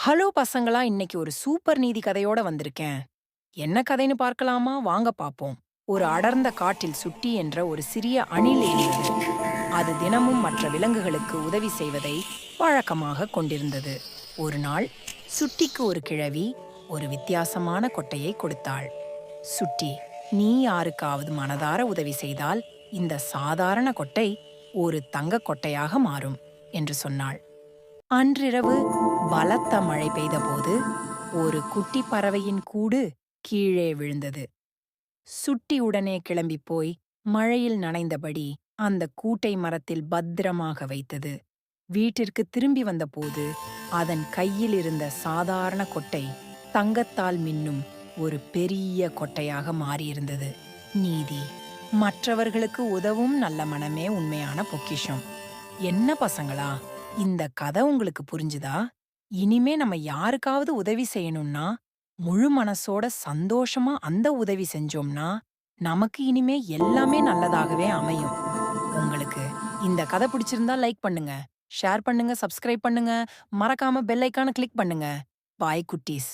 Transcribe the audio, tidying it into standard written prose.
Hello பசங்களா, இன்னைக்கு ஒரு சூப்பர் நீதி கதையோட வந்திருக்கேன். என்ன கதைன்னு பார்க்கலாமா? வாங்க பாப்போம். ஒரு அடர்ந்த காட்டில் சுட்டி என்ற ஒரு சிறிய அணில் இருந்தது. அது தினமும் மற்ற விலங்குகளுக்கு உதவி செய்வதை வழக்கமாக கொண்டிருந்தது. ஒரு நாள் சுட்டிக்கு ஒரு கிழவி ஒரு வித்தியாசமான கொட்டையை கொடுத்தாள். சுட்டி, நீ யாருக்காவது மனதார உதவி செய்தால் இந்த சாதாரண கொட்டை ஒரு தங்க கொட்டையாக மாறும் என்று சொன்னாள். அன்றிரவு பலத்த மழை பெய்தபோது ஒரு குட்டி பறவையின் கூடு கீழே விழுந்தது. சுட்டி உடனே கிளம்பிப் போய் மழையில் நனைந்தபடி அந்த கூட்டை மரத்தில் பத்திரமாக வைத்தது. வீட்டிற்கு திரும்பி வந்தபோது அதன் கையில் இருந்த சாதாரண கொட்டை தங்கத்தால் மின்னும் ஒரு பெரிய கொட்டையாக மாறியிருந்தது. நீதி: மற்றவர்களுக்கு உதவும் நல்ல மனமே உண்மையான பொக்கிஷம். என்ன பசங்களா, இந்த கதை உங்களுக்கு புரிஞ்சுதா? இனிமே நம்ம யாருக்காவது உதவி செய்யணும்னா முழு மனசோட சந்தோஷமா அந்த உதவி செஞ்சோம்னா நமக்கு இனிமே எல்லாமே நல்லதாகவே அமையும். உங்களுக்கு இந்த கதை பிடிச்சிருந்தா லைக் பண்ணுங்க, ஷேர் பண்ணுங்க, சப்ஸ்கிரைப் பண்ணுங்க, மறக்காம பெல் ஐகானை கிளிக் பண்ணுங்க. பாய் குட்டீஸ்.